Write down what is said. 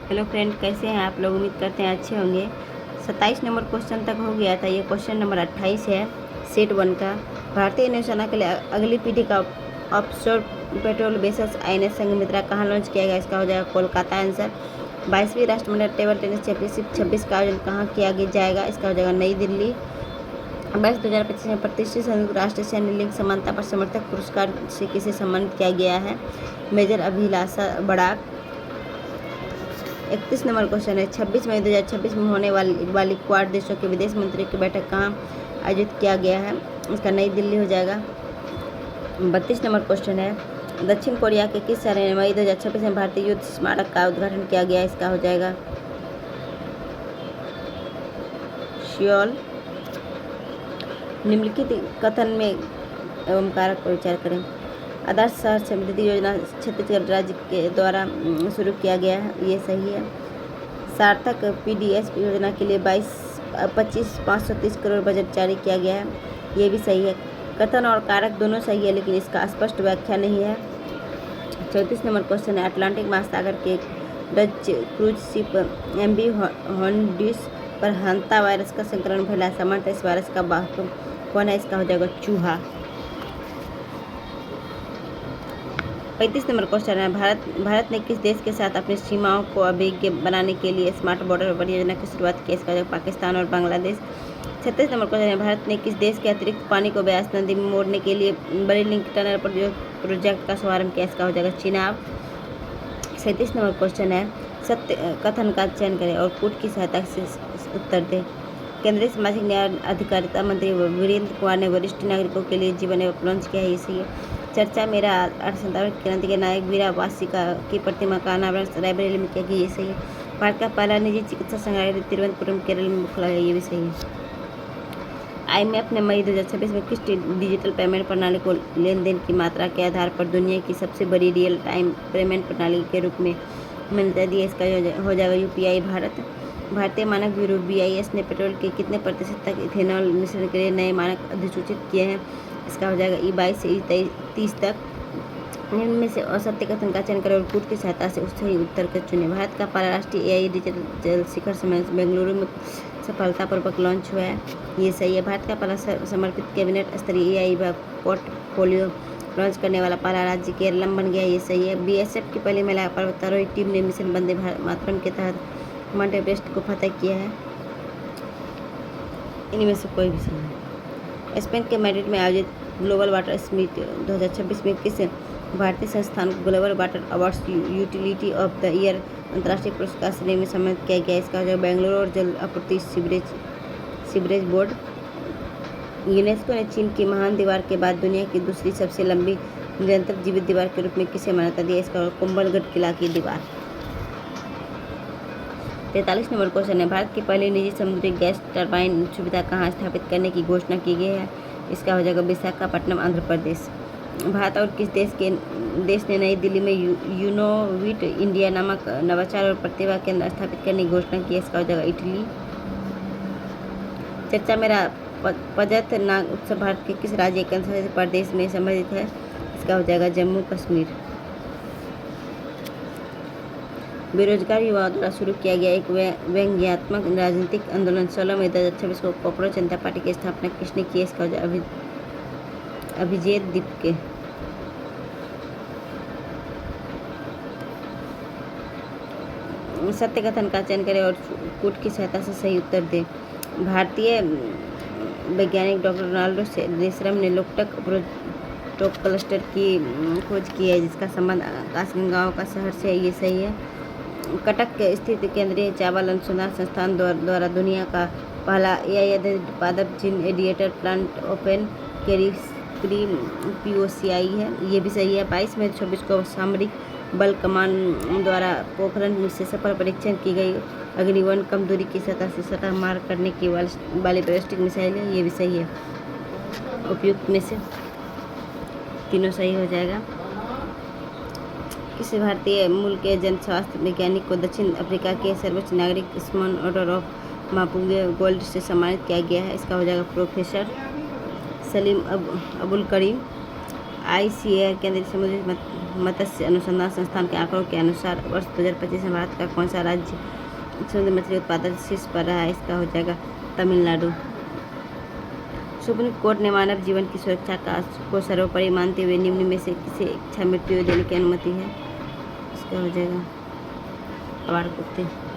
Hello friend, कैसे हैं आप लोग। उम्मीद करते हैं अच्छे होंगे। 27 नंबर क्वेश्चन तक हो गया था। ये क्वेश्चन नंबर 28 है सेट 1 का। भारतीय नौसेना के लिए अगली पीढ़ी का offshore petrol based INS Sanghamitra कहाँ लॉन्च किया गया। इसका हो जाएगा कोलकाता आंसर। 22वीं राष्ट्रमंडल टेबल टेनिस चैंपियनशिप 26 का आयोजन कहाँ किया जाएगा। इसका हो जाएगा नई दिल्ली। 2025 में प्रतिष्ठित संयुक्त राष्ट्र सैन्य लिंग समानता पर समर्थक पुरस्कार से किसे सम्मानित किया गया है। मेजर अभिलाषा बड़ाक। 31 नंबर क्वेश्चन है 26 मई 2026 में होने वाली क्वाड देशों के विदेश मंत्रियों की बैठक कहाँ आयोजित किया गया है। इसका नई दिल्ली हो जाएगा। 32 नंबर क्वेश्चन है दक्षिण कोरिया के किस शहर में मई 2026 में भारतीय युद्ध स्मारक का उद्घाटन किया गया। इसका हो जाएगा सियोल। निम्नलिखित कथन में एवं कारक पर विचार करें। आदर्श शहर समृद्धि योजना छत्तीसगढ़ राज्य के द्वारा शुरू किया गया है, ये सही है। सार्थक PDS योजना के लिए 25,530 करोड़ बजट जारी किया गया है, ये भी सही है। कथन और कारक दोनों सही है, लेकिन इसका स्पष्ट व्याख्या नहीं है। 34 नंबर क्वेश्चन है अटलांटिक महासागर के डच क्रूज शिप MV हॉन्ड्यूस पर हंता वायरस का संक्रमण फैला। सामान्यतः इस वायरस का वाहक कौन है। इसका हो जाएगा चूहा। 35 नंबर क्वेश्चन है भारत ने किस देश के साथ अपनी सीमाओं को अभिज्ञ बनाने के लिए स्मार्ट बॉर्डर परियोजना की शुरुआत की। इसका जवाब पाकिस्तान और बांग्लादेश। 36 नंबर क्वेश्चन है भारत ने किस देश के अतिरिक्त पानी को ब्यास नदी में मोड़ने के लिए बड़ी लिंक टनल प्रोजेक्ट का शुभारंभ किया। इसका हो जाएगा चीनाब। 37 नंबर क्वेश्चन है सत्य कथन का चयन करें और कूट की सहायता से उत्तर दें। केंद्रीय सामाजिक न्याय अधिकारिता मंत्री वीरेंद्र कुमार ने वरिष्ठ नागरिकों के लिए जीवन एप लॉन्च किया है, ये सही है। चर्चा मेरा 857 क्रांति के नायक वीरा वासिका की प्रतिमा का अनावरण रायबरेली में किया गया, ये सही है। भारत का पहला निजी चिकित्सा संग्रहालय तिरुवनंतपुरम केरल में खुला है, ये भी सही है। IMF ने मई 2026 में किस डिजिटल पेमेंट प्रणाली को लेन देन की मात्रा के आधार पर दुनिया की सबसे बड़ी रियल टाइम पेमेंट प्रणाली के रूप में मान्यता दी है। इसका हो जाएगा UPI भारत। भारतीय मानक ब्यूरो BIS ने पेट्रोल के कितने प्रतिशत तक इथेनॉल मिश्रण के लिए नए मानक अधिसूचित किए हैं। इसका हो जाएगा E22 से E30 तक। इनमें से असत्य कथन का चयन करें और कूट की सहायता से उससे ही उत्तर को चुनें। भारत का पहला राष्ट्रीय AI डिजिटल शिखर सम्मेलन बेंगलुरु में सफलतापूर्वक लॉन्च हुआ है, ये सही है। भारत का पहला समर्पित कैबिनेट स्तरीय AI पोर्टफोलियो लॉन्च करने वाला पहला राज्य केरलम बन गया, ये सही है। BSF की पहली महिला पर्वतारोही टीम ने मिशन वंदे मातरम के तहत माउंट एवरेस्ट को फतह किया है। इनमें से कोई भी सही है। स्पेन के मैड्रिड में आयोजित ग्लोबल वाटर समिट 2026 में किस भारतीय संस्थान को global water awards utility of the year अंतर्राष्ट्रीय पुरस्कार श्रेणी में सम्मानित किया गया। इसका हो जाएगा बेंगलुरु और जल आपूर्ति सीवरेज बोर्ड। यूनेस्को ने चीन की महान दीवार के बाद दुनिया की दूसरी सबसे लंबी निरंतर जीवित दीवार के रूप में किसे मान्यता दी। इसका कुंभलगढ़ किला की दीवार। 43 नंबर क्वेश्चन है भारत की पहली निजी समुद्री गैस टरबाइन सुविधा कहाँ स्थापित करने की घोषणा की गई है। इसका हो जाएगा विशाखापट्टनम आंध्र प्रदेश। भारत और किस देश ने नई दिल्ली में यूनोविट इंडिया नामक नवाचार और प्रतिभा केंद्र स्थापित करने की घोषणा की है। इसका हो जाएगा इटली। चर्चा मेरा पजत नाग उत्सव भारत के किस राज्य केंद्रशासित प्रदेश में संबंधित है। इसका हो जाएगा जम्मू कश्मीर। बेरोजगार युवाओं द्वारा शुरू किया गया एक व्यंग्यात्मक राजनीतिक आंदोलन 16 मई 2026 को पॉपुलर जनता पार्टी की स्थापना किसने की। इसका हो जाएगा अभिजीत दीपके। सत्य कथन का चयन करें और कूट की सहायता से सही उत्तर दें। भारतीय वैज्ञानिक डॉक्टर रोनाल्डो नेसरम ने लोकटक प्रोटोक क्लस्टर की खोज की है, जिसका संबंध आकाशगंगाओं का शहर से है, ये सही है। कटक स्थित केंद्रीय चावल अनुसंधान संस्थान द्वारा दुनिया का पहला AI आधारित पादप जीन editor plant open carry POCI है, ये भी सही है। 22 मई 2026 को सामरिक बल कमान द्वारा पोखरण से सफल परीक्षण की गई अग्नि-1 कम दूरी की सतह से सतह मार करने की वाली बैलिस्टिक मिसाइल है, ये भी सही है। उपयुक्त में से तीनों सही हो जाएगा। किसी भारतीय मूल के जन स्वास्थ्य वैज्ञानिक को दक्षिण अफ्रीका के सर्वोच्च नागरिक स्मॉन ऑर्डर ऑफ मापुंगे गोल्ड से सम्मानित किया गया है। इसका हो जाएगा प्रोफेसर सलीम अबुल करीम। ICAR केंद्रीय समुद्री मत्स्य अनुसंधान संस्थान के आंकड़ों के अनुसार वर्ष 2025 में भारत का कौन सा राज्य समुद्री मछली उत्पादन शीर्ष पर रहा है? इसका हो जाएगा तमिलनाडु। सुप्रीम कोर्ट ने मानव जीवन की सुरक्षा को सर्वोपरि मानते हुए निम्न में से किसे इच्छा मृत्यु देने की अनुमति है? इसका हो जाएगा आवारा कुत्ते।